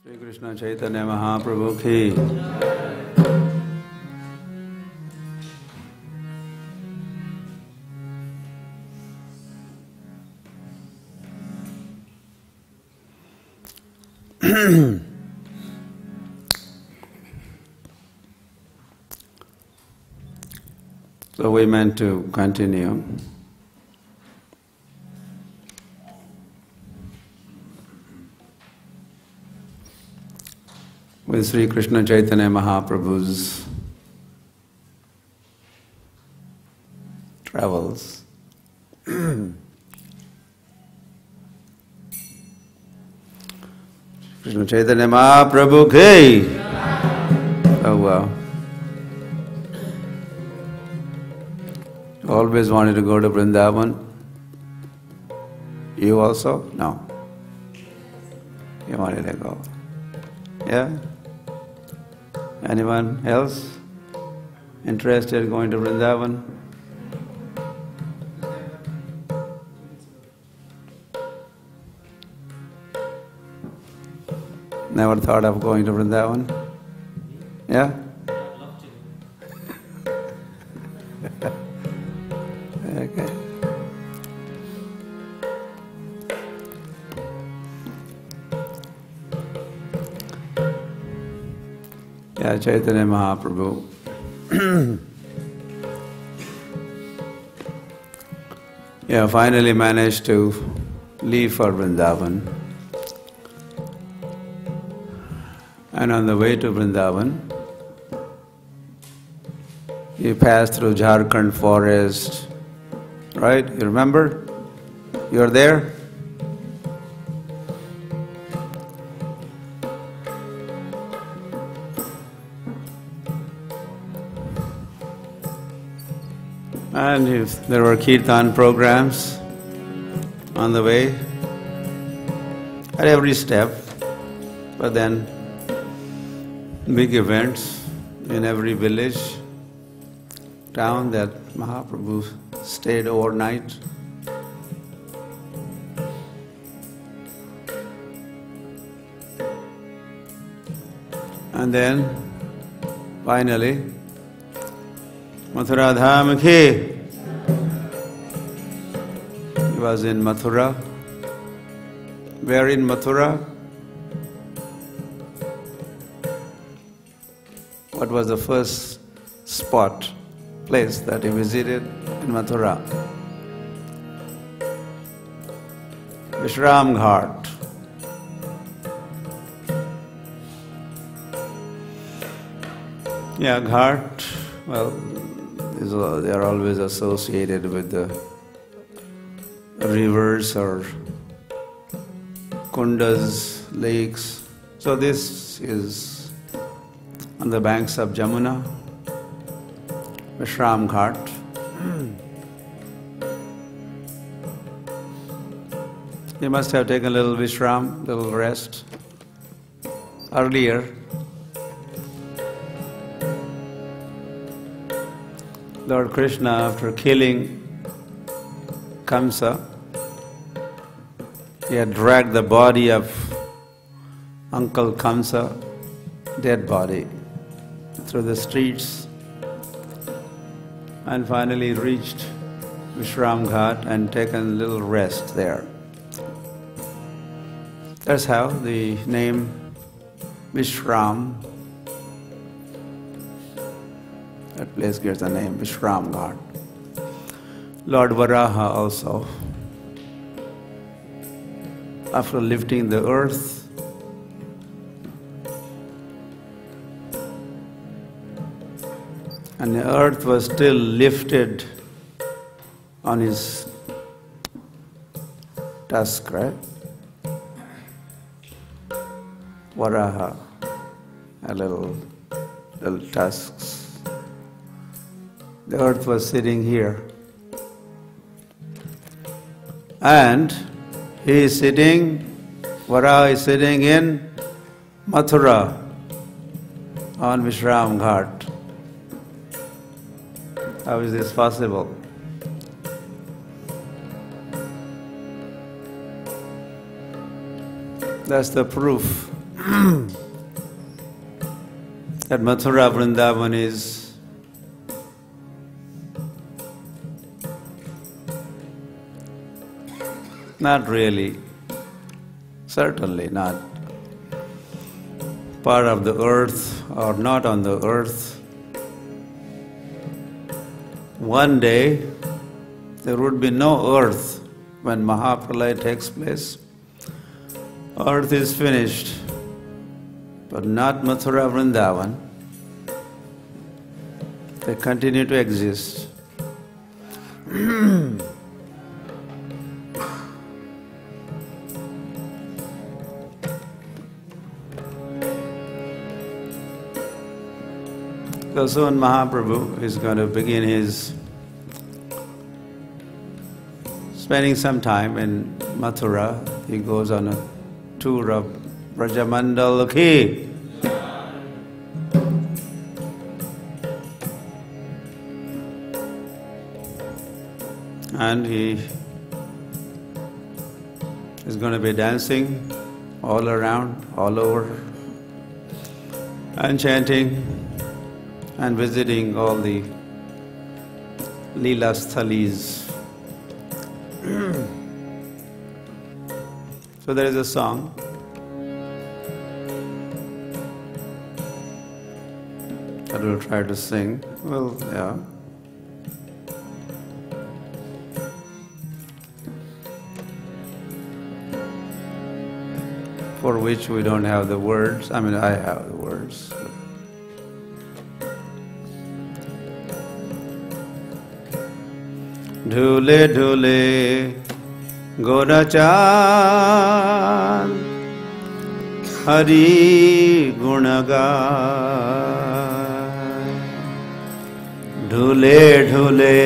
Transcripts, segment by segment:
Shri Krishna Chaitanya Mahaprabhu ki. So we meant to continue. With Sri Krishna Chaitanya Mahaprabhu's travels. Krishna Chaitanya Mahaprabhu ki! Oh wow. Always wanted to go to Vrindavan. You also? No. You wanted to go. Yeah? Anyone else interested in going to Vrindavan? Never thought of going to Vrindavan? Yeah? Okay. Yeah, Chaitanya Mahaprabhu. Yeah, finally managed to leave for Vrindavan. And on the way to Vrindavan, he passed through Jharkhand forest, right? You remember? You were there? And if there were kirtan programs on the way, at every step, but then big events in every village, town that Mahaprabhu stayed overnight. And then, finally, Mathura Dham ki. He was in Mathura. Where in Mathura? What was the first place that he visited in Mathura? Vishram Ghat. Yeah, Ghat, well, they are always associated with the rivers or kundas, lakes. So this is on the banks of Jamuna, Vishram Ghat. He must have taken a little Vishram, little rest earlier. Lord Krishna, after killing Kamsa, he had dragged the body of Uncle Kamsa, dead body, through the streets and finally reached Vishram Ghat and taken a little rest there. That's how the name Vishram, that place gets the name Vishram Ghat. Lord Varaha also, after lifting the earth, and the earth was still lifted on his tusk, right? Varaha, a little tusks. The earth was sitting here. And he is sitting, Varaha is sitting in Mathura on Vishram Ghat. How is this possible? That's the proof that Mathura Vrindavan is not really, certainly not part of the earth or not on the earth. One day there would be no earth when Mahapralaya takes place. Earth is finished, but not Mathura Vrindavan. They continue to exist. So soon Mahaprabhu is going to begin his spending some time in Mathura. He goes on a tour of Brajamandal Ki. And he is going to be dancing all around, all over, and chanting and visiting all the Leela Sthalis. So there is a song that we'll try to sing. Well, yeah. For which we don't have the words. I mean, I have the words. Dhule dhule Gorachan Hari Gunagai Dhule dhule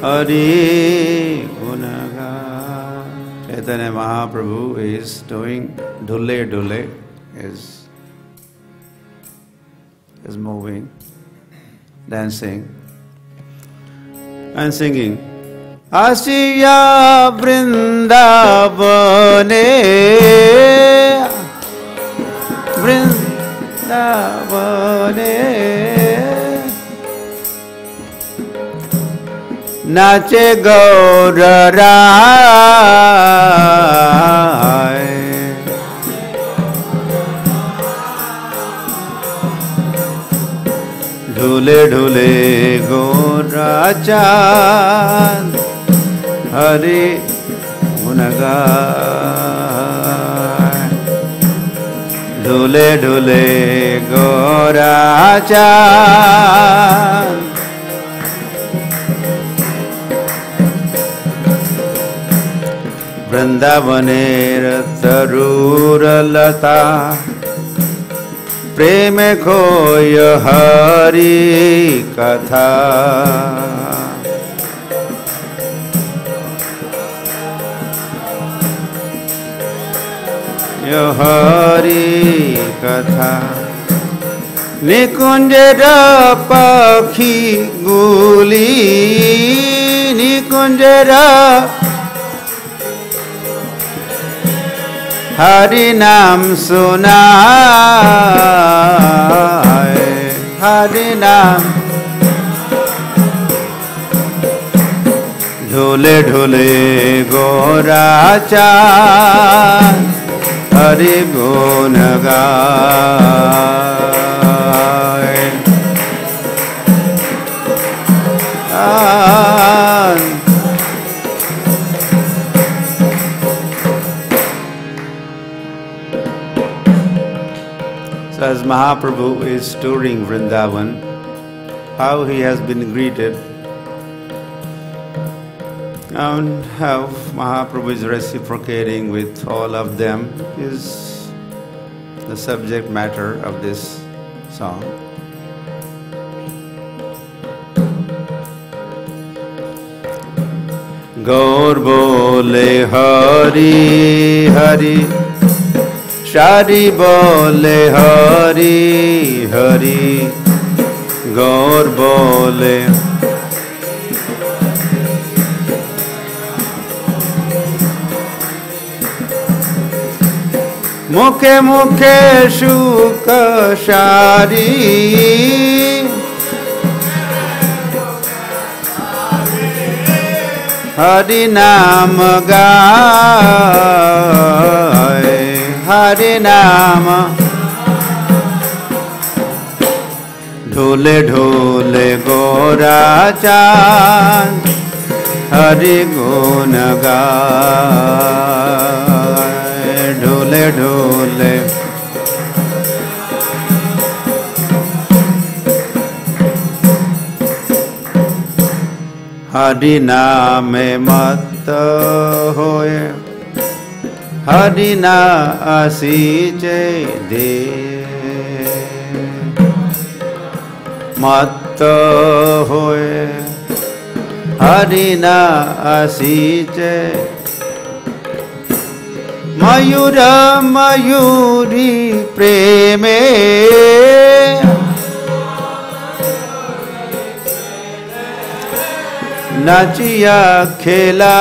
Hari Gunagai. Caitanya Mahaprabhu is doing dhule dhule, is moving, dancing and singing. Asiya Vrindavane, Vrindavane, Nache Gaurarai, Dhule dhule Gorachan Hari Gunagai. Dhule dhule Gorachan Vrindavaner Tarura Lata प्रेम खोय हरि कथा यो हरि कथा निकुंजर पखी गुली निकुंजर हरि नाम सुनाए हरि नाम ढोले ढोले गोराचान हरि गुण गाए As Mahaprabhu is touring Vrindavan, how he has been greeted and how Mahaprabhu is reciprocating with all of them is the subject matter of this song. Gaur bole Hari Hari Shari bole Hari Hari Gaur bole मुखे मुखे सुख सारी हरि नाम गाए हरि नाम ढोले ढोले गोरा चांद हरि गुण गाए ढोले ढोले हरि नाम मत होए हरि ना असीचे दे मत होए हरि ना असीचे मयूर मयूरी प्रेमे नाचिया खेला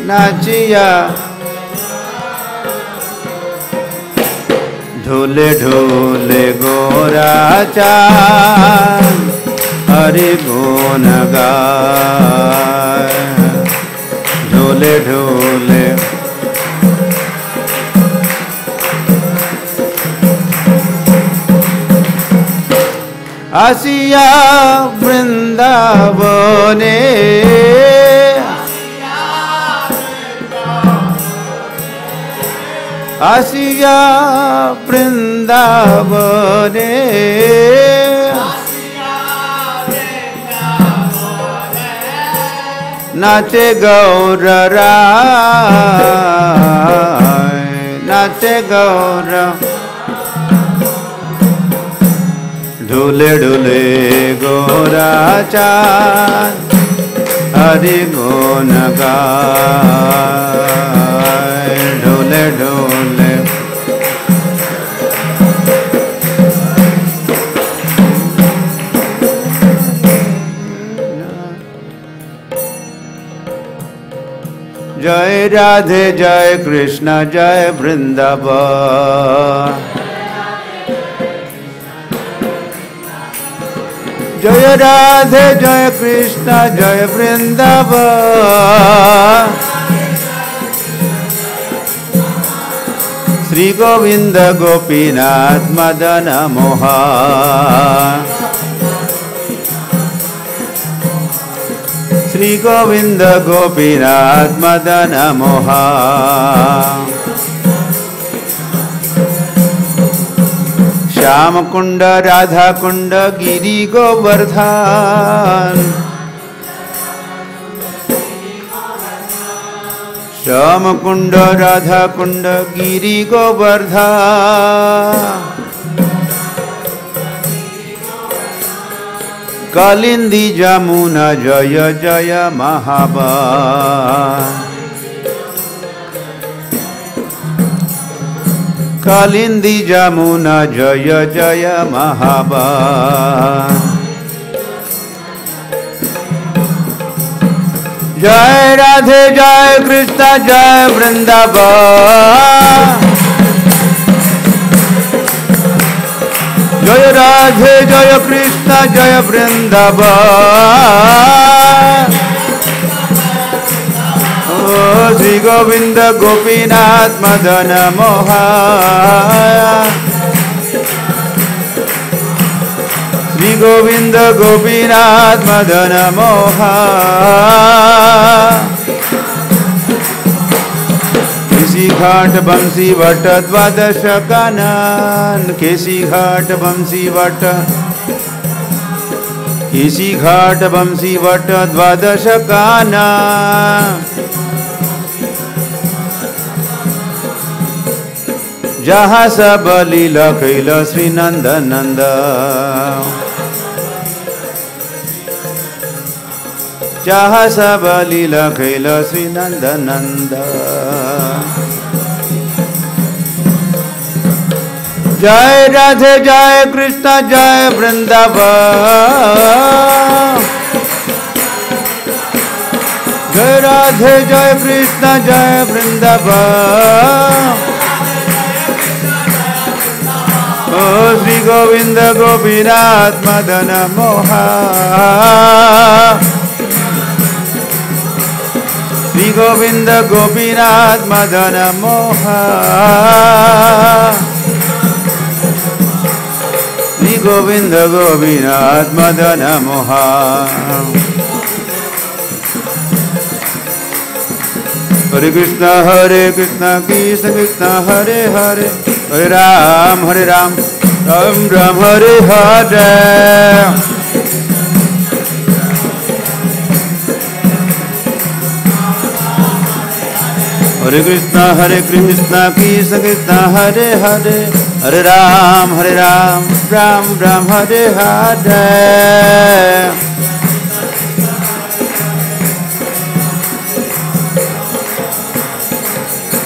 नाचिया ढोले ढोले गोरा चांद हरि गुण गाए ढोले ढोले आसिया वृंदावने आसिया वृंदावने नाचे गौर राय नाचे गौर ढोले ढोले गोरा चांद हरि गुण गाए ढोले ढोले जय राधे जय कृष्ण जय वृंदावन जय राधे जय कृष्ण जय वृंदावन श्री गोविंद गोपीनाथ मदन मोहन श्री गोविंद गोपीनाथ मदन मोहन श्याम कुंड राधा कुंड गिरी गोवर्धन श्याम कुंड राधा कुंड गिरी गोवर्धन कालिंदी जमुना जय जय महाबन कालिंदी जमुना जय जय महाबन जय राधे जय कृष्ण जय वृंदावन जय राधे जय कृष्ण जय वृंदावन श्री गोविंद गोपीनाथ मदन मोहन श्री गोविंद गोपीनाथ मदन मोहन केसी घाट बंसी वट द्वादश कानन केसी घाट बंसी वट केसी घाट बंसी वट द्वादश कानन जहाँ सब लीला कैल श्री नंद नंद जहाँ सब लीला कैल श्री नंद नंद जय राधे जय कृष्ण जय Vrindavan Jai Radhe Jai Krishna Jai Vrindavan. Oh Sri Govinda Gopinath Madana Moha. Sri Govinda Gopinath Madana Moha. Sri Govinda Gopinath Madana Moha. Hare Krishna Krishna Krishna Hare Hare, Hare Ram Ram Ram Hare Hare. Hare Krishna Krishna Krishna Hare Hare, Hare Ram Ram Ram Hare Hare.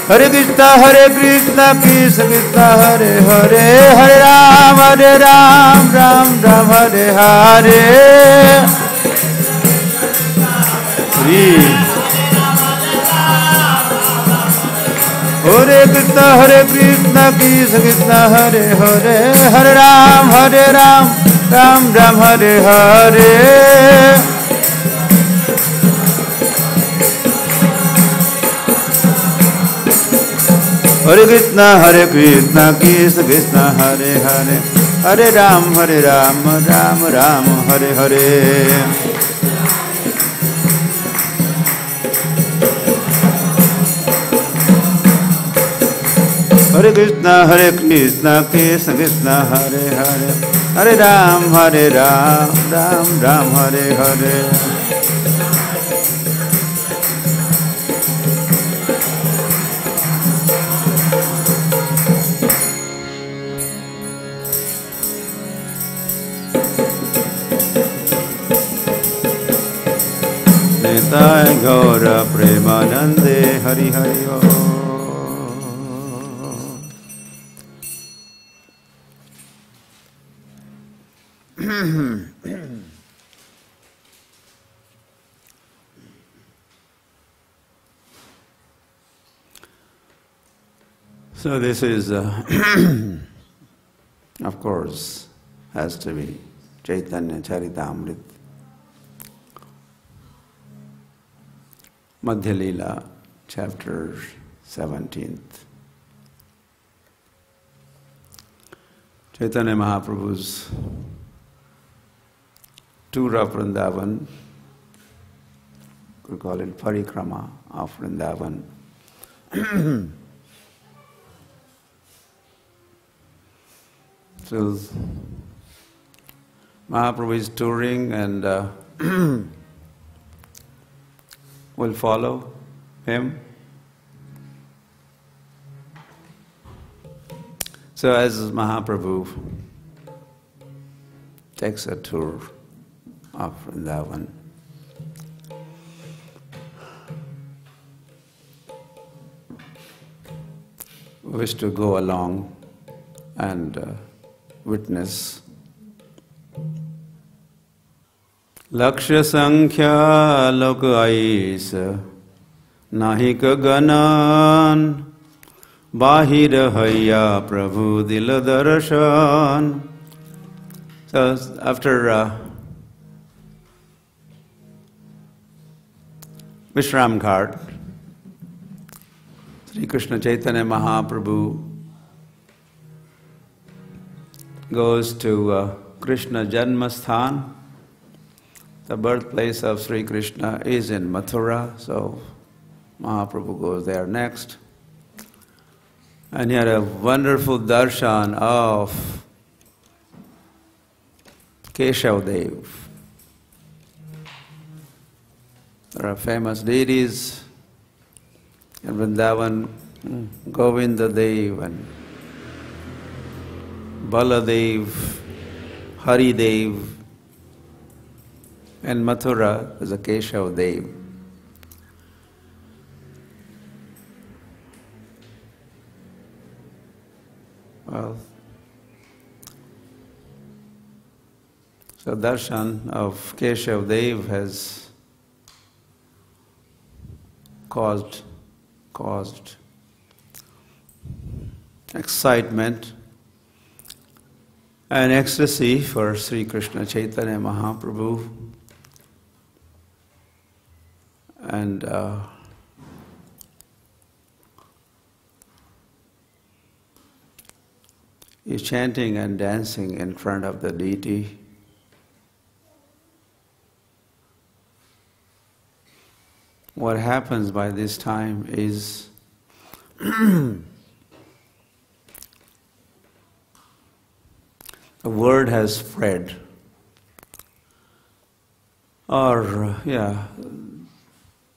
Hare Krishna Krishna Krishna Hare Hare, Hare Ram Ram Ram Hare Hare. Hare Krishna Krishna Krishna Hare Hare, Hare Ram Ram Ram Hare Hare. Hare Krishna Krishna Krishna Hare Hare, Hare Ram Ram Ram Hare Hare. Hare Krishna Krishna Krishna Hare Hare, Hare Ram Ram Ram Hare Hare. Nitai Gaura Premanande Hari Hari Om. So this is, of course, has to be Caitanya Charitamrita, Madhya Leela, chapter 17th. Caitanya Mahaprabhu's tour of Vrindavan, we call it Parikrama of Vrindavan. So Mahaprabhu is touring and we'll follow him. So as Mahaprabhu takes a tour of Vrindavan, we wish to go along and witness Lakshya Sankhya Lokais Nahika Ganan Bahira Haya Prabhu Diladarshan. So after Vishram Ghat, Sri Krishna Chaitanya Mahaprabhu goes to Krishna Janmasthan. The birthplace of Sri Krishna is in Mathura, so Mahaprabhu goes there next. And he had a wonderful darshan of Keshav Dev. There are famous deities in Vrindavan, Govinda Dev and Baladev, Hari Dev, and Mathura is a Keshav Dev. Well, so darshan of Keshav Dev has caused excitement and ecstasy for Sri Krishna Chaitanya Mahaprabhu. And he's chanting and dancing in front of the deity. What happens by this time is the word has spread.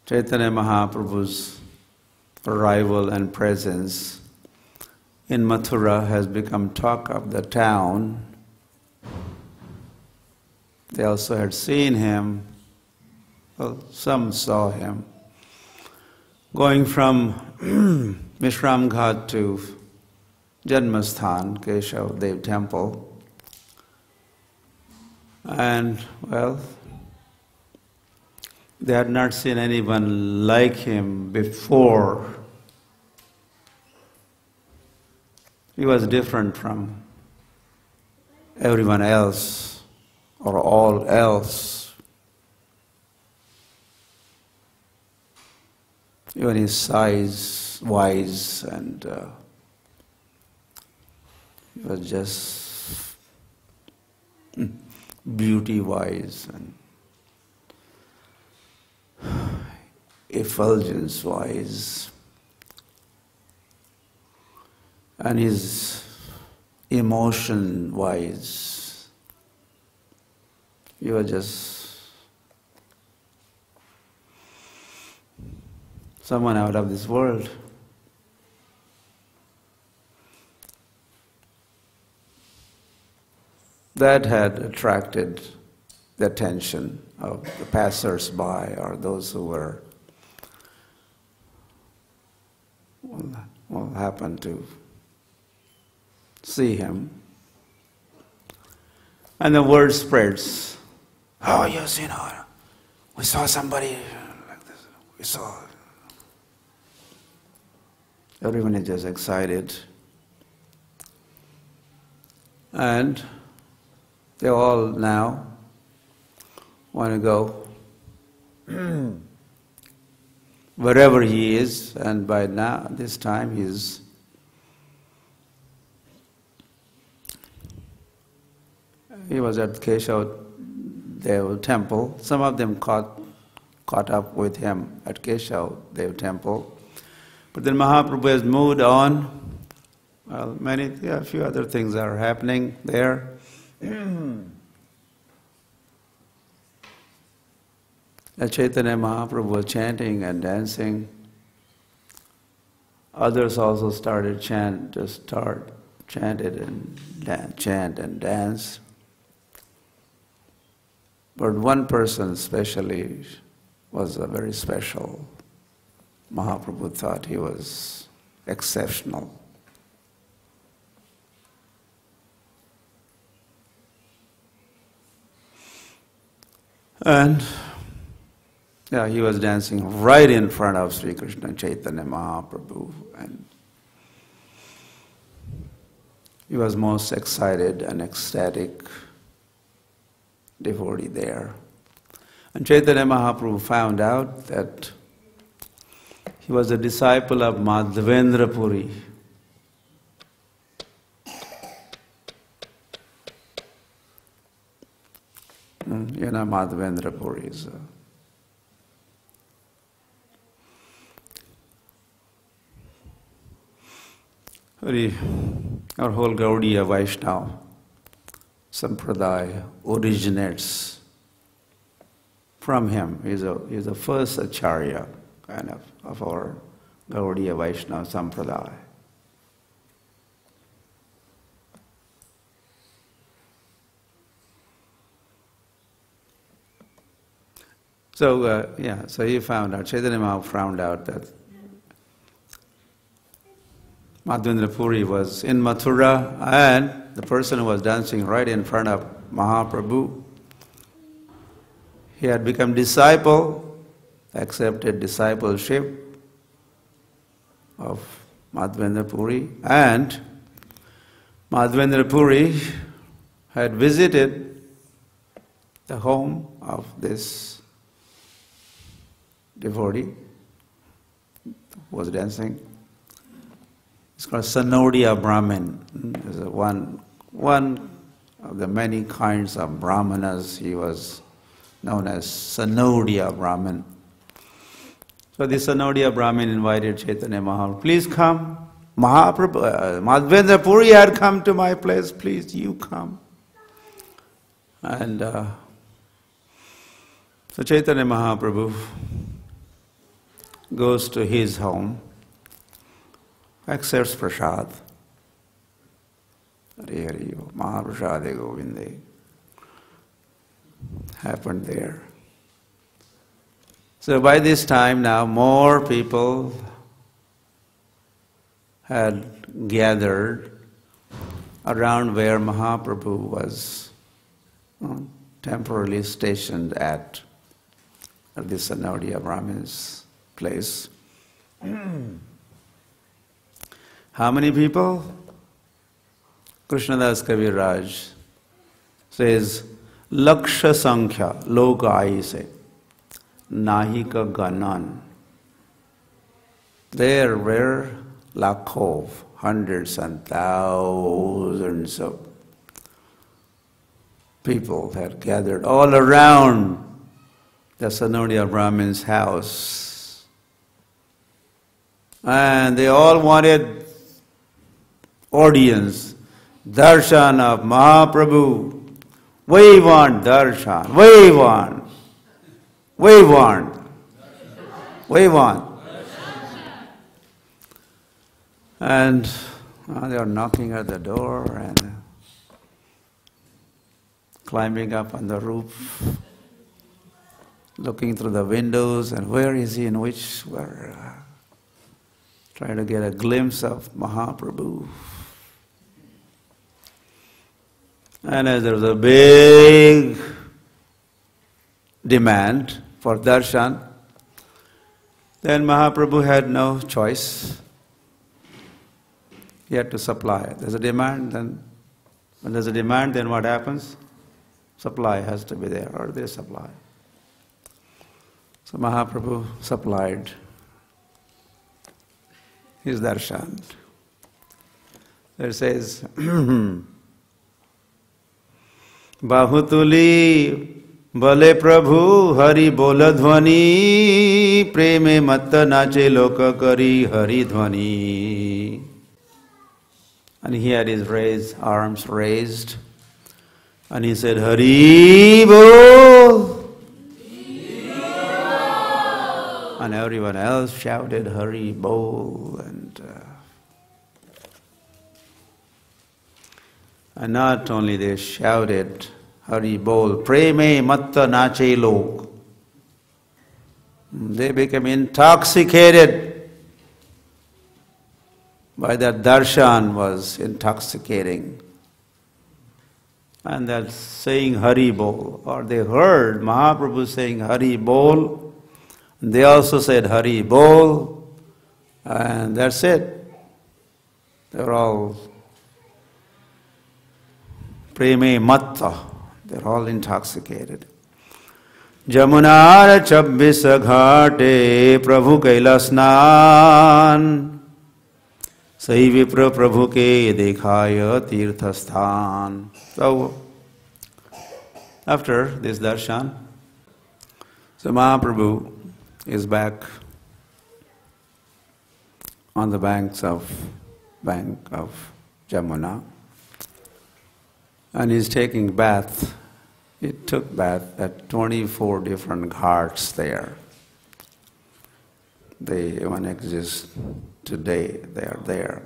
Chaitanya Mahaprabhu's arrival and presence in Mathura has become talk of the town. They also had seen him. Well, some saw him going from Mishram Ghat to Janmasthan, Keshav Dev Temple. And, well, they had not seen anyone like him before. He was different from everyone else or all else. Even his size-wise, and he was just beauty-wise and effulgence-wise, and his emotion-wise. He was just someone out of this world. That had attracted the attention of the passers-by or those who were happened to see him. And the word spreads. Oh, yes, we saw somebody like this. We saw. Everyone is just excited. And they all now want to go wherever he is, and by now, this time, he was at Keshav Dev Temple. Some of them caught up with him at Keshav Dev Temple. But then Mahaprabhu has moved on. Well, a few other things are happening there. Chaitanya Mahaprabhu was chanting and dancing. Others also started chanted and chant and dance. But one person especially was a very special. Mahaprabhu thought he was exceptional. And he was dancing right in front of Sri Krishna Chaitanya Mahaprabhu, and he was most excited and ecstatic devotee there. And Chaitanya Mahaprabhu found out that he was a disciple of Madhavendra Puri. Madhavendra Puri is our whole Gaudiya Vaishnava Sampradaya originates from him. He's the first Acharya kind of our Gaudiya Vaishnava Sampradaya. So he found out, Chaitanya Mahaprabhu found out that Madhavendra Puri was in Mathura, and the person who was dancing right in front of Mahaprabhu, he had become disciple accepted discipleship of Madhavendra Puri, and Madhavendra Puri had visited the home of this devotee who was dancing. It's called Sanodia Brahmin. It's one of the many kinds of Brahmanas. He was known as Sanodia Brahmin. So the Sanodia Brahmin invited Chaitanya Mahaprabhu, please come. Mahaprabhu, Madhavendra Puri had come to my place, please you come. And so Chaitanya Mahaprabhu goes to his home, accepts prasad. Hare Hare Mahaprasade Govinde happened there. So by this time now more people had gathered around where Mahaprabhu was temporarily stationed at the Sanodia Brahmin's place. How many people? Krishnadas Kaviraj says, Laksha Sankhya, Loka Aise, Nahika Ganan. There were lakhov, hundreds and thousands of people had gathered all around the Sanodia Brahmin's house. And they all wanted audience, darshan of Mahaprabhu. We want darshan, we want. And they are knocking at the door and climbing up on the roof, looking through the windows, and where is he, in which, where, trying to get a glimpse of Mahaprabhu. And as there was a big demand for darshan, then Mahaprabhu had no choice. He had to supply. There's a demand, then when there's a demand, then what happens? Supply has to be there, or they supply. So Mahaprabhu supplied his darshan. It says, Bahutuli Bale Prabhu Hari Bola Dhvani Preme Matta Nache Loka Kari Hari Dhvani. And he had his arms raised, and he said, Hari Bol. And everyone else shouted Hari Bol, and not only they shouted Hari Bol, Preme Matta Nache Lok. They became intoxicated by that darshan was intoxicating. And that saying Hari Bol, or they heard Mahaprabhu saying Hari Bol, they also said Hari Bol, and that's it. They're all Preme Matta, they're all intoxicated. Jamunar Chabbis Ghate Prabhu Kaila Snan Sahi Vipra Prabhu Ke Dekhaya Tirthasthan. So, after this darshan, so Mahaprabhu is back on the bank of Jamuna, and he's taking bath. He took bath at 24 different ghats there. They even exist today, they are there.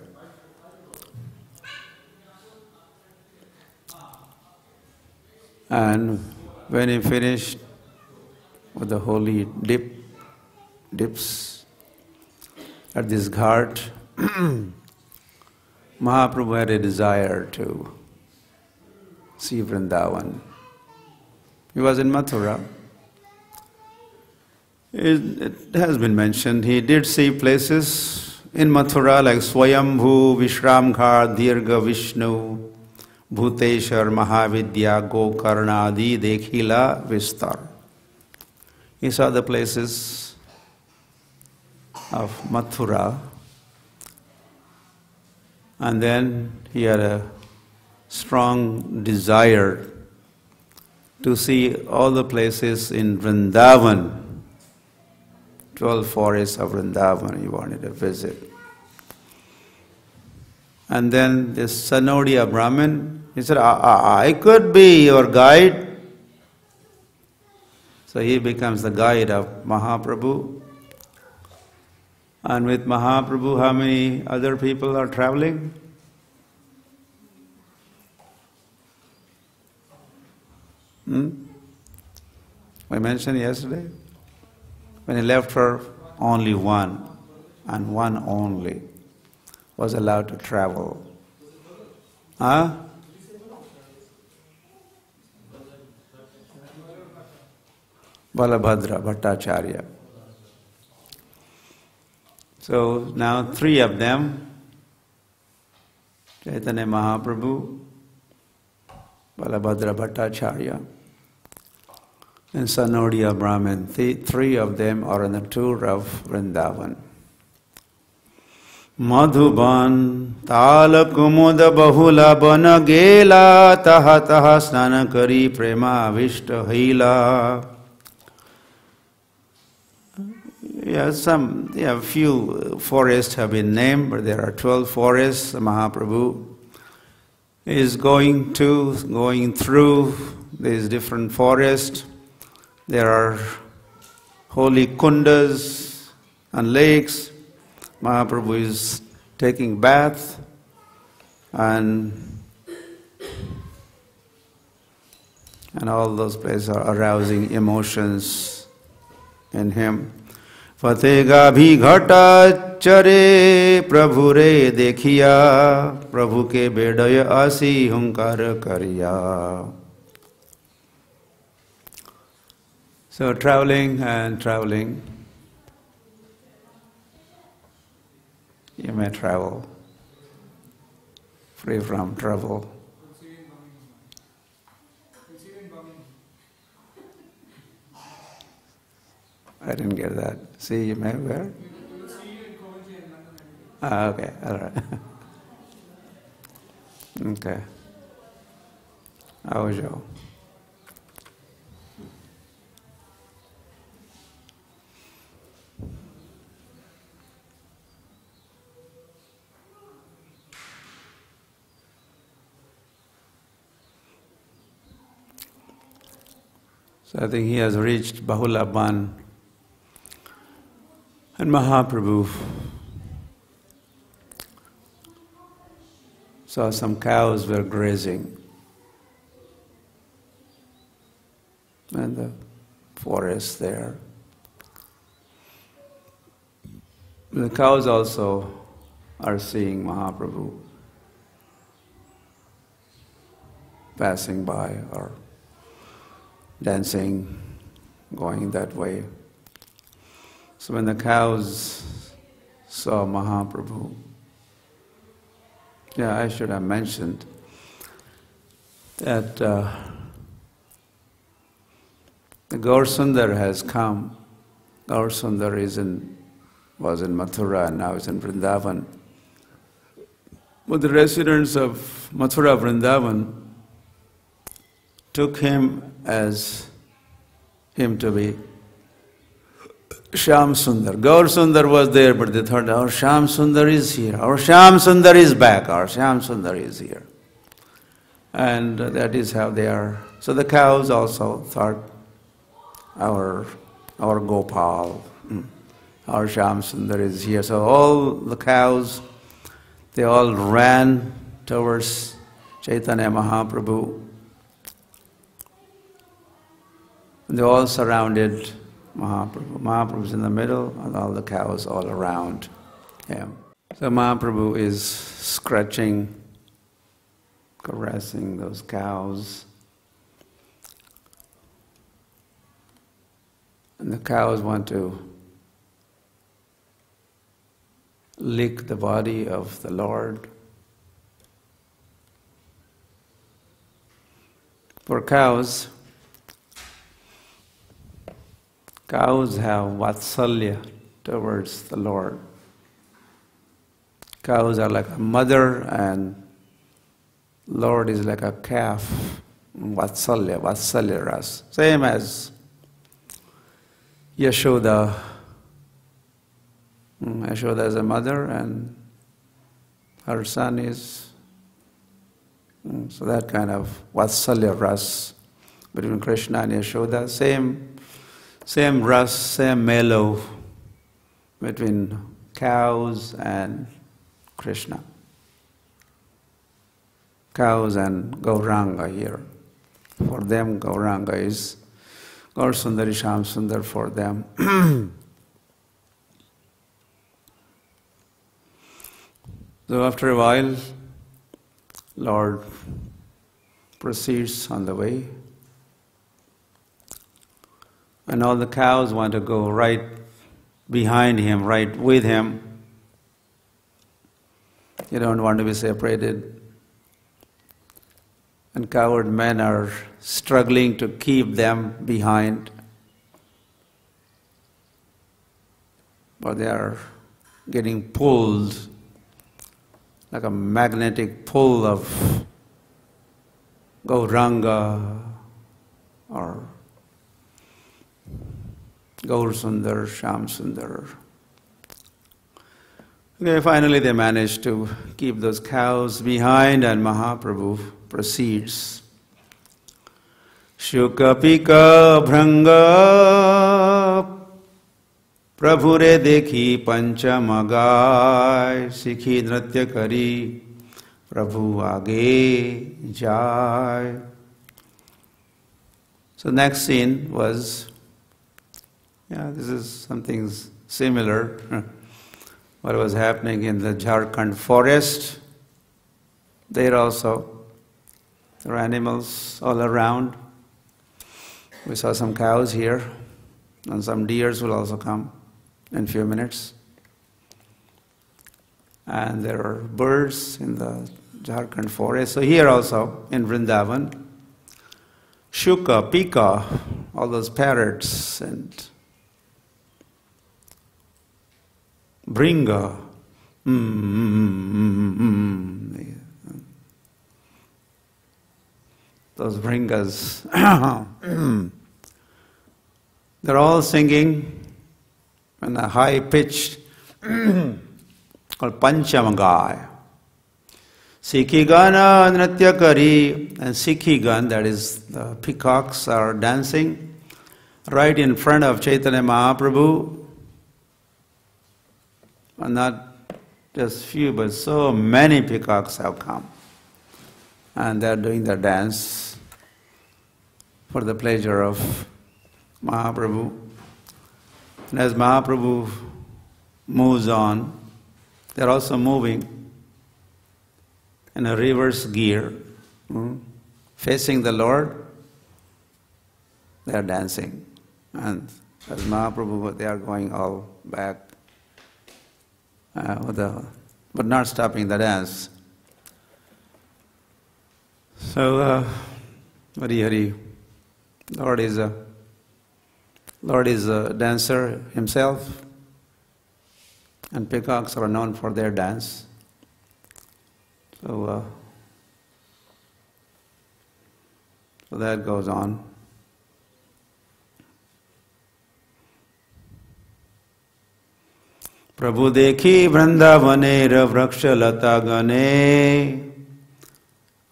And when he finished with the holy dips at this ghat, Mahaprabhu had a desire to see Vrindavan. He was in Mathura, It has been mentioned, he did see places in Mathura like Swayambhu, Vishramghar, Dirgha Vishnu, Bhuteshwar, Mahavidya, Gokarna, Adi, Dekhila, Vistar. He saw the places of Mathura, and then he had a strong desire to see all the places in Vrindavan, 12 forests of Vrindavan he wanted to visit. And then this Sanodia Brahmin, he said, I could be your guide. So he becomes the guide of Mahaprabhu. And with Mahaprabhu, how many other people are traveling? We mentioned yesterday, when he left for only one, and one only was allowed to travel. Huh? Balabhadra Bhattacharya. So now three of them, Chaitanya Mahaprabhu, Balabhadra Bhattacharya, and Sanodia Brahmin, three of them are on the tour of Vrindavan. Madhuban, Tala Kumuda Bahula Bana Gela, Taha Taha Snanakari Prema Vishta Hila. A few forests have been named, but there are 12 forests. Mahaprabhu is going through these different forests. There are holy kundas and lakes. Mahaprabhu is taking bath, and all those places are arousing emotions in him. Fatega bhi ghata chare prabhu re dekhiya, prabhu ke bedaya asi hunkar kariya. So traveling and traveling, you may travel free from trouble. I didn't get that. See, you may where? Okay, all right. Okay. How was you? So I think he has reached Bahulaban, and Mahaprabhu saw some cows were grazing in the forest there. The cows also are seeing Mahaprabhu passing by or dancing, going that way. So when the cows saw Mahaprabhu, I should have mentioned that the Gaur-Sundar has come. Gaur-Sundar was in Mathura and now is in Vrindavan. But the residents of Mathura, Vrindavan, took him to be Shyam Sundar. Gaur Sundar was there, but they thought, our Shyam Sundar is here, our Shyam Sundar is back, our Shyam Sundar is here. And that is how they are. So the cows also thought, our Gopal, our Shyam Sundar is here. So all the cows, they all ran towards Chaitanya Mahaprabhu. They all surrounded Mahaprabhu. Mahaprabhu's in the middle and all the cows all around him. So Mahaprabhu is scratching, caressing those cows. And the cows want to lick the body of the Lord. For cows have vatsalya towards the Lord. Cows are like a mother and Lord is like a calf. Vatsalya ras. Same as Yashoda. Yashoda is a mother and her son is, so that kind of Vatsalya ras between Krishna and Yashoda. Same ras, same mellow between cows and Krishna. Cows and Gauranga here. For them, Gauranga is Gaur Sundari Sham Sundar for them. So after a while, Lord proceeds on the way. And all the cows want to go right behind him, right with him. You don't want to be separated. And coward men are struggling to keep them behind. But they are getting pulled like a magnetic pull of Gauranga or Gaur Sundar, Sham Sundar. Okay, finally they manage to keep those cows behind and Mahaprabhu proceeds. Shukapika Bhranga Prabhure dekhi panchamagai Sikhi nritya kari Prabhu aage jai. So next scene was, this is something similar. What was happening in the Jharkhand forest. There also, there are animals all around. We saw some cows here, and some deers will also come in a few minutes. And there are birds in the Jharkhand forest. So here also, in Vrindavan, Shuka, Pika, all those parrots and Bringa, those Bringas, they're all singing in a high pitch called Panchamagai. Sikhigana Nritya Kari, and Sikhigan, that is the peacocks, are dancing right in front of Caitanya Mahaprabhu. And not just few, but so many peacocks have come. And they're doing their dance for the pleasure of Mahaprabhu. And as Mahaprabhu moves on, they're also moving in a reverse gear, facing the Lord. They are dancing. And as Mahaprabhu, they are going all back. But not stopping the dance. So, Hari Hari, Lord is a dancer himself, and peacocks are known for their dance. So that goes on. Prabhu dekhi Vrindavanera vrakshalata gane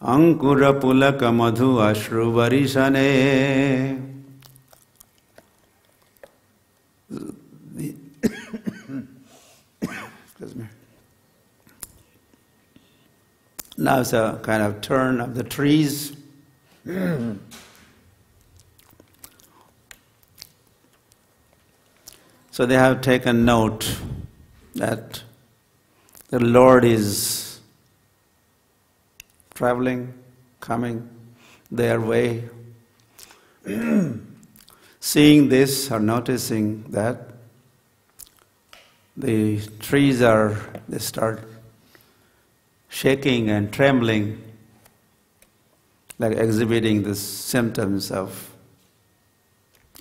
Ankura pulaka madhu ashru varishane. Excuse me. Now it's a kind of turn of the trees. So they have taken note that the Lord is traveling, coming their way. seeing this or noticing that, the trees they start shaking and trembling, like exhibiting the symptoms of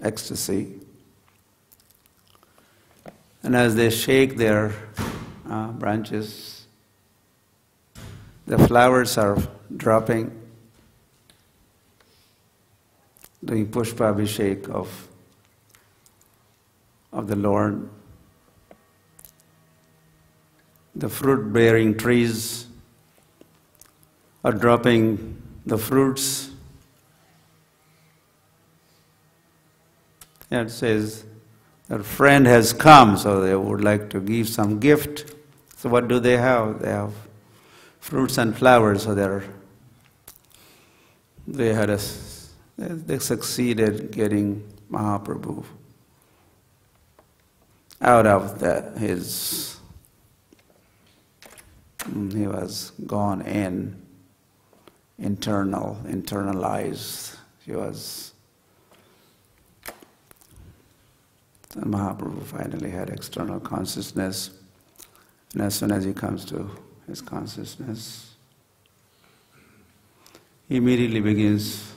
ecstasy. And as they shake their branches, the flowers are dropping, doing pushpa abhishek of the Lord. The fruit-bearing trees are dropping the fruits. And it says, their friend has come, so they would like to give some gift. So what do they have? They have fruits and flowers, so they succeeded getting Mahaprabhu out of he was gone in, internalized. So Mahaprabhu finally had external consciousness, and as soon as he comes to his consciousness, he immediately begins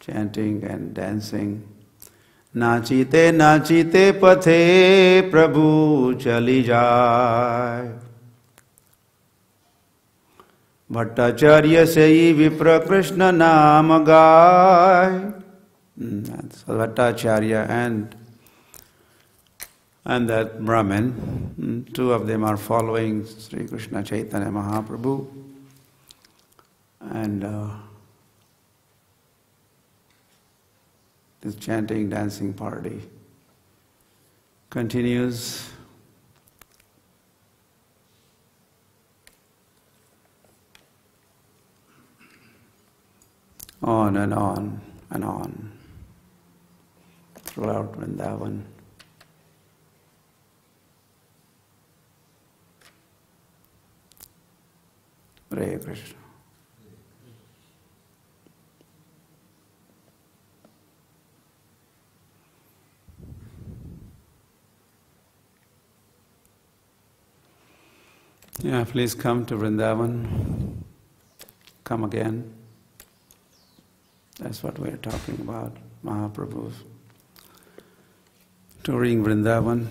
chanting and dancing. Nachite nachite pathe Prabhu chali jai. Bhattacharya sei Vipra Krishna naam gai. So Bhattacharya and that Brahmin, two of them are following Sri Krishna Chaitanya Mahaprabhu, and this chanting, dancing party continues. On and on and on throughout Vrindavan. Hare Krishna. Yeah, please come to Vrindavan. Come again. That's what we're talking about, Mahaprabhu's touring Vrindavan.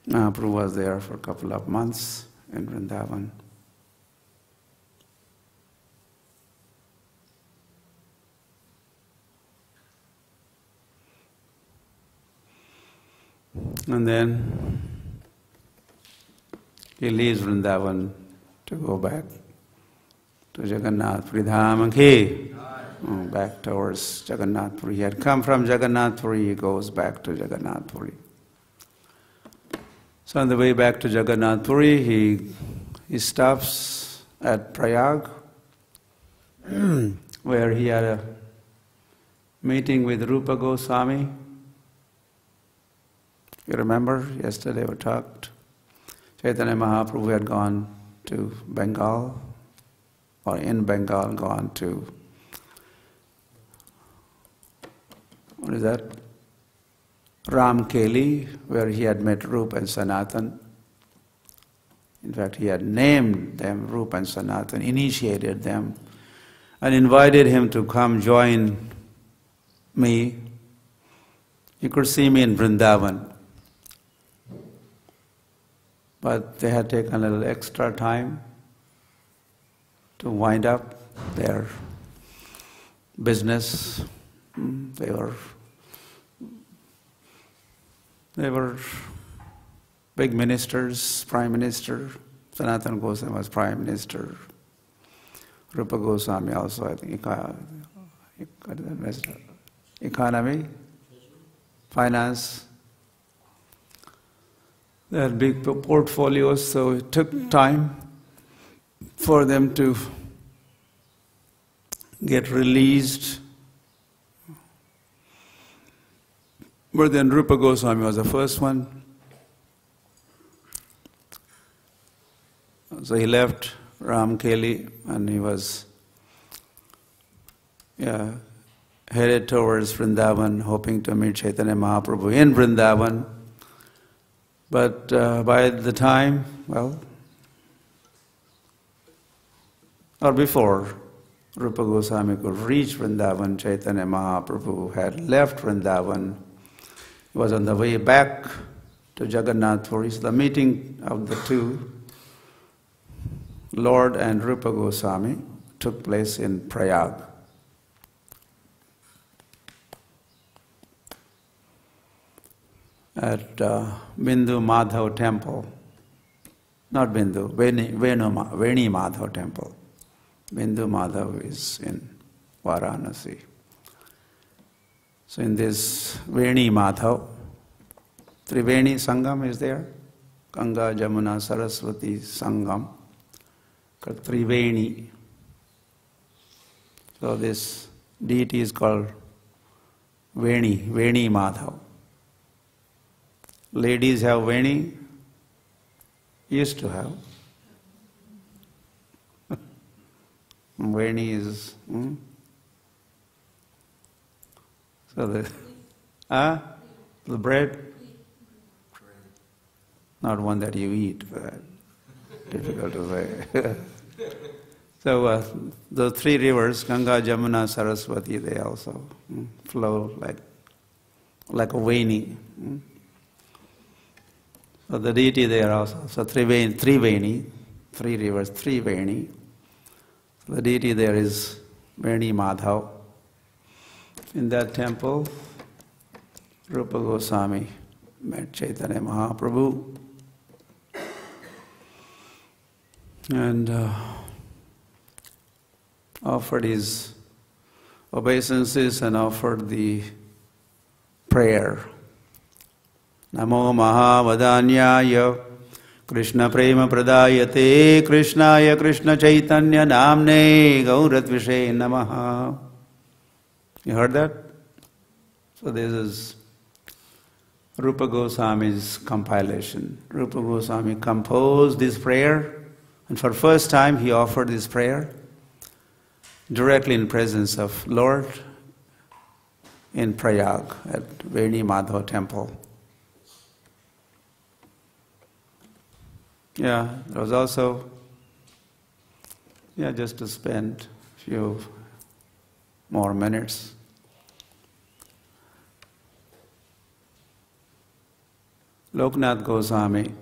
Mahaprabhu was there for a couple of months in Vrindavan. And then he leaves Vrindavan to go back to Jagannath Puri Dham Ki, back towards Jagannath Puri. He had come from Jagannath Puri, he goes back to Jagannath Puri. So on the way back to Jagannath Puri, he stops at Prayag, where he had a meeting with Rupa Goswami. You remember, yesterday we talked. Chaitanya Mahaprabhu had gone to Bengal, or in Bengal gone to, what is that? Ramkeli, where he had met Rupa and Sanatan. In fact, he had named them Rupa and Sanatan, initiated them, and invited him to come join me. You could see me in Vrindavan. But they had taken a little extra time to wind up their business. They were big ministers, Prime Minister. Sanatana Goswami was Prime Minister. Rupa Goswami also, I think, economy, finance. They had big portfolios, so it took time for them to get released. But then Rupa Goswami was the first one. So he left Ramkeli and he was headed towards Vrindavan, hoping to meet Chaitanya Mahaprabhu in Vrindavan. But by the time, or before Rupa Goswami could reach Vrindavan, Chaitanya Mahaprabhu had left Vrindavan. He was on the way back to Jagannath Puri. The meeting of the two, Lord and Rupa Goswami, took place in Prayag. At Bindu Madhav temple, not Bindu, Veni Madhav temple. Bindu Madhav is in Varanasi. So in this Veni Madhav, Triveni Sangam is there. Ganga, Jamuna, Saraswati Sangam. Triveni. So this deity is called Veni Madhav. Ladies have Veni, used to have. Veni is, so the bread, not one that you eat, but difficult to say. So the three rivers, Ganga, Jamuna, Saraswati, they also flow like a Veni. So the deity there also, so Triveni, three rivers, Triveni. So the deity there is Veni Madhav. In that temple, Rupa Goswami met Chaitanya Mahaprabhu and offered his obeisances and offered the prayer. Namo Mahavadanyaya Krishna Prema Pradayate Krishnaya Krishna Chaitanya Namne Gauratvishe Namaha. You heard that? So this is Rupa Goswami's compilation. Rupa Goswami composed this prayer, and for the first time he offered this prayer directly in presence of Lord in Prayag at Veni Madhav temple. Yeah, there was also, just to spend a few more minutes. Lokanath Goswami,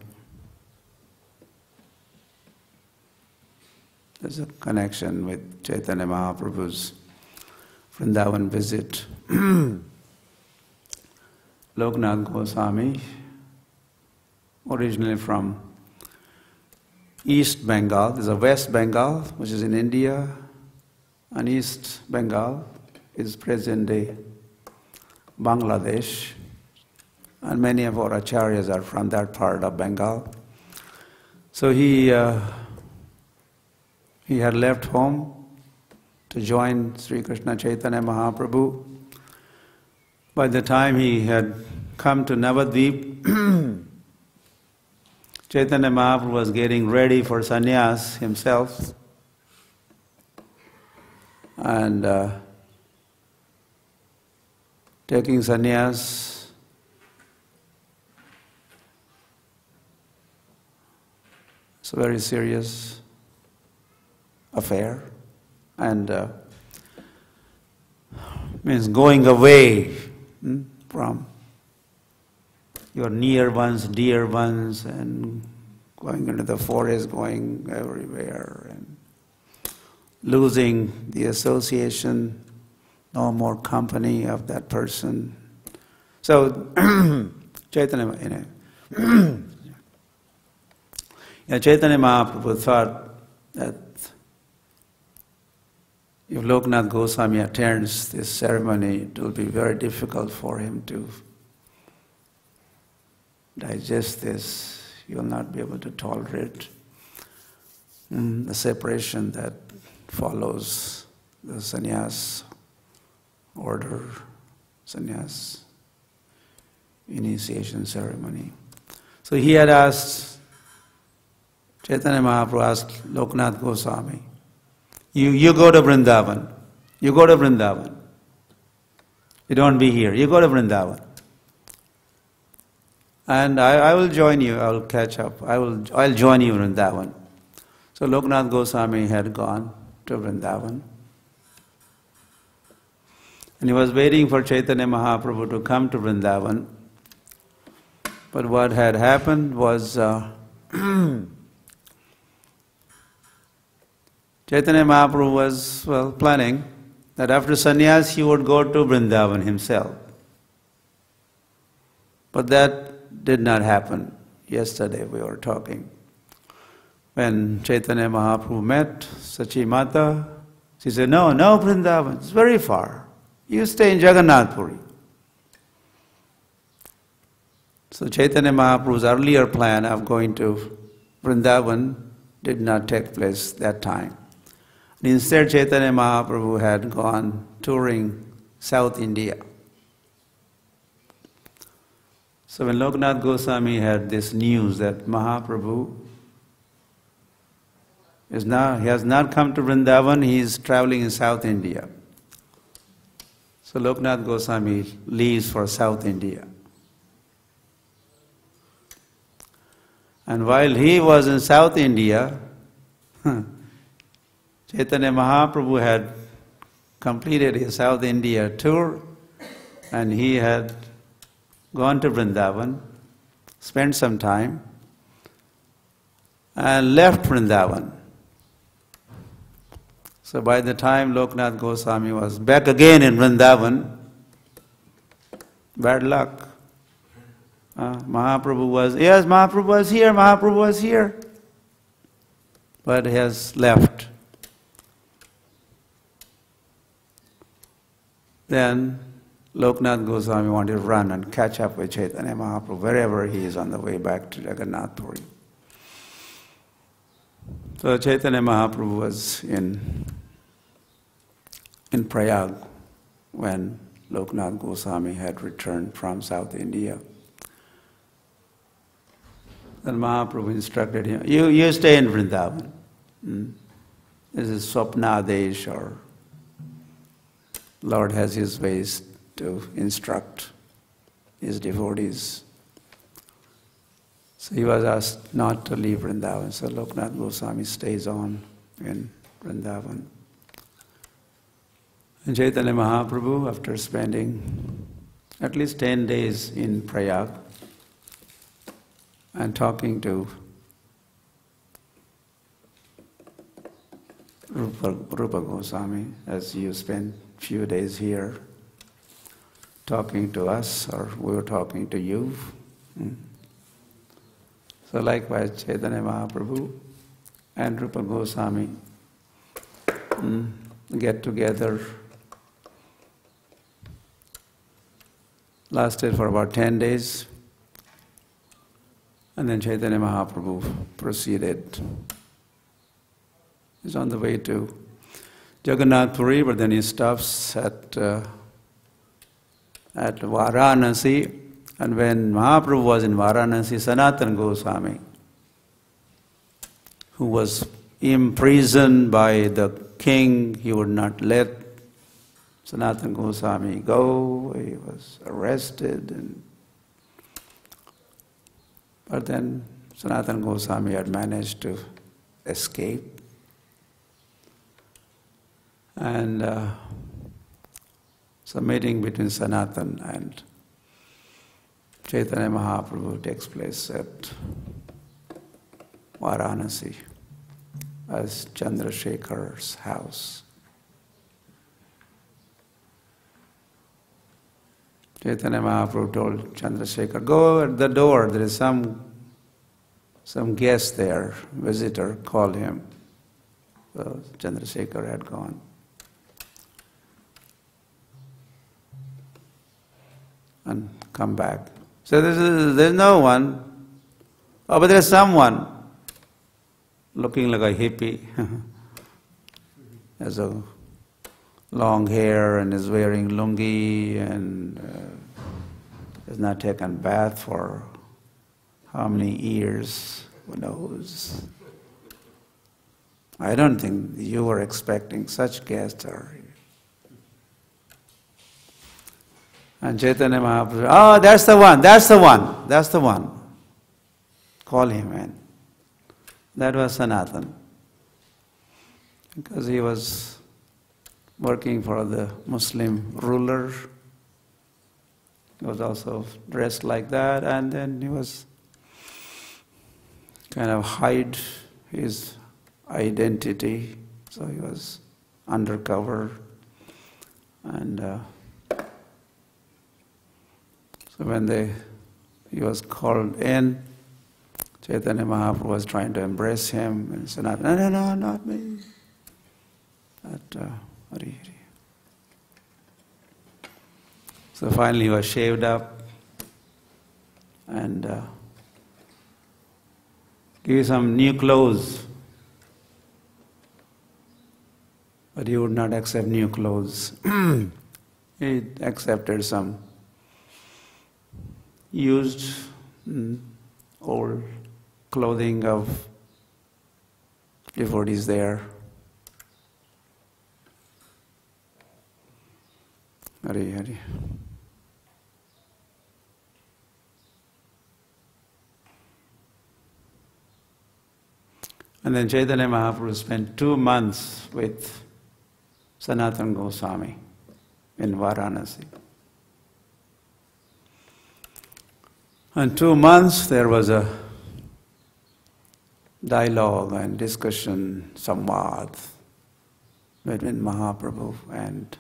there's a connection with Chaitanya Mahaprabhu's Vrindavan visit. Lokanath Goswami, originally from East Bengal, there's a West Bengal, which is in India, and East Bengal is present-day Bangladesh, and many of our acharyas are from that part of Bengal. So he had left home to join Sri Krishna Chaitanya Mahaprabhu. By the time he had come to Navadvip, Chaitanya Mahaprabhu was getting ready for sannyas himself, and taking sannyas is a very serious affair, and means going away from your near ones, dear ones, and going into the forest, going everywhere, and losing the association, no more company of that person. So, Chaitanya Mahaprabhu thought that if Lokanath Goswami attends this ceremony, it will be very difficult for him to digest this. You will not be able to tolerate the separation that follows the sannyas order, sannyas initiation ceremony. So he had asked, Chaitanya Mahaprabhu asked Lokanath Goswami, you go to Vrindavan, You go to Vrindavan. You don't be here. You go to Vrindavan. And I will join you. I will catch up. I'll join you in Vrindavan. So Lokanath Goswami had gone to Vrindavan. And he was waiting for Chaitanya Mahaprabhu to come to Vrindavan. But what had happened was Chaitanya Mahaprabhu was, planning that after sannyas he would go to Vrindavan himself. But that did not happen. Yesterday we were talking. When Chaitanya Mahaprabhu met Sachi Mata, she said, no, Vrindavan, it's very far. You stay in Jagannath Puri. So Chaitanya Mahaprabhu's earlier plan of going to Vrindavan did not take place that time. And instead, Chaitanya Mahaprabhu had gone touring South India. So when Lokanath Goswami had this news that Mahaprabhu he has not come to Vrindavan, he is traveling in South India. So Lokanath Goswami leaves for South India. And while he was in South India, Chaitanya Mahaprabhu had completed his South India tour and he had gone to Vrindavan, spent some time and left Vrindavan. So by the time Lokanath Goswami was back again in Vrindavan, bad luck. Mahaprabhu was here, but he has left. Then Lokanath Goswami wanted to run and catch up with Chaitanya Mahaprabhu wherever he is on the way back to Jagannath Puri. So Chaitanya Mahaprabhu was in Prayag when Lokanath Goswami had returned from South India. Then Mahaprabhu instructed him, you stay in Vrindavan. This is Swapnadesh, or Lord has his ways to instruct his devotees. So he was asked not to leave Vrindavan, so Lokanath Goswami stays on in Vrindavan. And Chaitanya Mahaprabhu, after spending at least 10 days in Prayag and talking to Rupa Goswami, as you spend few days here talking to us, or we were talking to you. So likewise, Chaitanya Mahaprabhu and Rupa Goswami get together. Lasted for about 10 days. And then Chaitanya Mahaprabhu proceeded. He's on the way to Jagannath Puri, but then he stops at Varanasi. And when Mahaprabhu was in Varanasi, Sanatana Goswami, who was imprisoned by the king, he would not let Sanatana Goswami go. He was arrested. But then Sanatana Goswami had managed to escape. And some meeting between Sanatana and Chaitanya Mahaprabhu takes place at Varanasi as Chandrasekhar's house. Chaitanya Mahaprabhu told Chandrasekhar, go at the door, there is some guest there, visitor, call him. So Chandrasekhar had gone. And come back. So there's no one. Oh, but there's someone looking like a hippie. Has a long hair and is wearing lungi and has not taken bath for how many years, who knows. I don't think you were expecting such guests. And Chaitanya Mahaprabhu, oh, that's the one, that's the one, that's the one. Call him in. That was Sanatan. Because he was working for the Muslim ruler. He was also dressed like that, and then he was kind of hide his identity. So he was undercover. And so when he was called in, Chaitanya Mahaprabhu was trying to embrace him and said, no, not me. Hare Hare. So finally he was shaved up and gave some new clothes. But he would not accept new clothes. He accepted some used old clothing of devotees there. Hare Hare. And then Chaitanya Mahaprabhu spent 2 months with Sanatana Goswami in Varanasi. And 2 months there was a dialogue and discussion, samvad, between Mahaprabhu and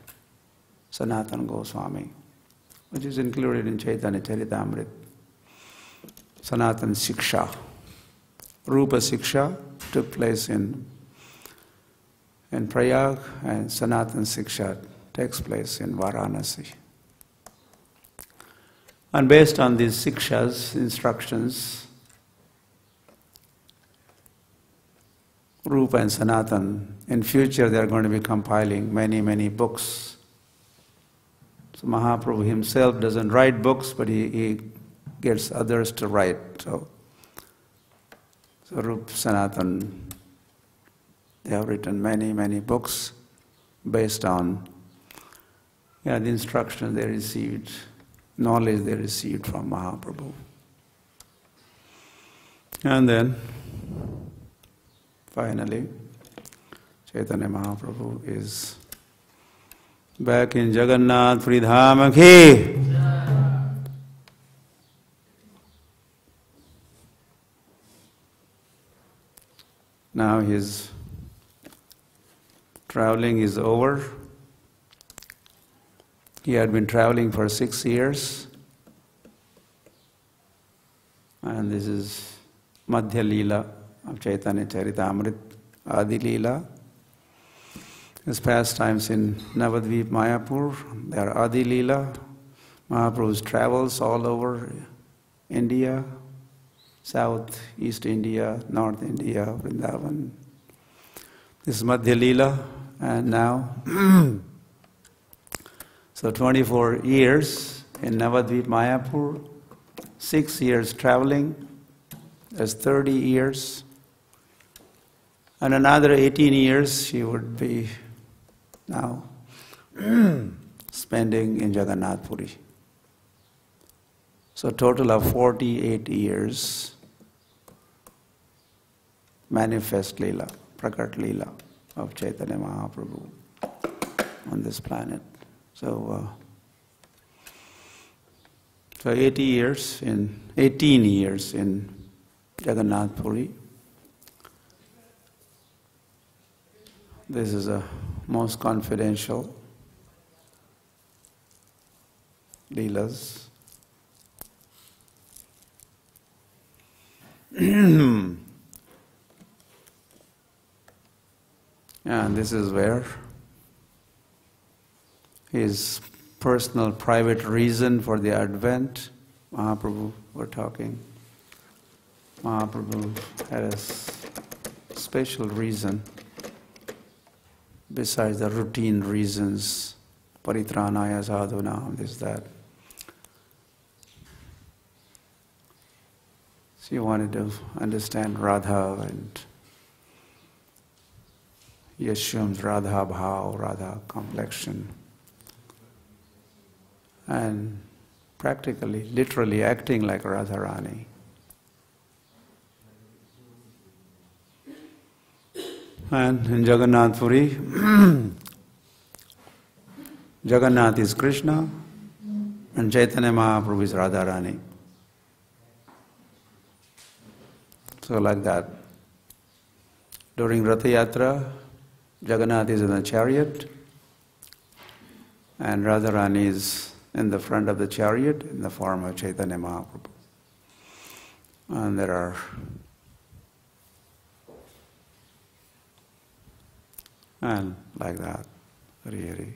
Sanatana Goswami, which is included in Chaitanya Charitamrita. Sanatana Siksha, Rupa Siksha took place in Prayag, and Sanatana Siksha takes place in Varanasi. And based on these Sikshas, instructions, Rupa and Sanatan, in future they are going to be compiling many books. So Mahaprabhu himself doesn't write books, but he gets others to write. So Rupa, Sanatan, they have written many books based on the instructions they received, knowledge they received from Mahaprabhu. And then, finally, Chaitanya Mahaprabhu is back in Jagannath Puri Dham ki. Now his traveling is over. He had been traveling for 6 years. And this is Madhya Leela of Chaitanya Charitamrita, Adi Leela. His pastimes in Navadvip, Mayapur, they are Adi Leela. Mahaprabhu's travels all over India, South, East India, North India, Vrindavan. This is Madhya Leela, and now, so 24 years in Navadvip, Mayapur, 6 years traveling, that's 30 years. And another 18 years he would be now spending in Jagannath Puri. So total of 48 years manifest Leela, Prakat Leela of Chaitanya Mahaprabhu on this planet. So 18 years in Jagannath Puri. This is a most confidential Leelas. And this is where his personal private reason for the advent, Mahaprabhu were talking. Mahaprabhu had a special reason besides the routine reasons, paritranaya sadhunam, this, that. So he wanted to understand Radha, and he assumes Radha bhav, Radha complexion. and practically, literally acting like Radharani. And in Jagannath Puri, Jagannath is Krishna and Caitanya Mahaprabhu is Radharani. So like that. During Ratha Yatra, Jagannath is in a chariot and Radharani is in the front of the chariot in the form of Caitanya Mahaprabhu. And there are and like that. Hari Hari.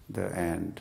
The end.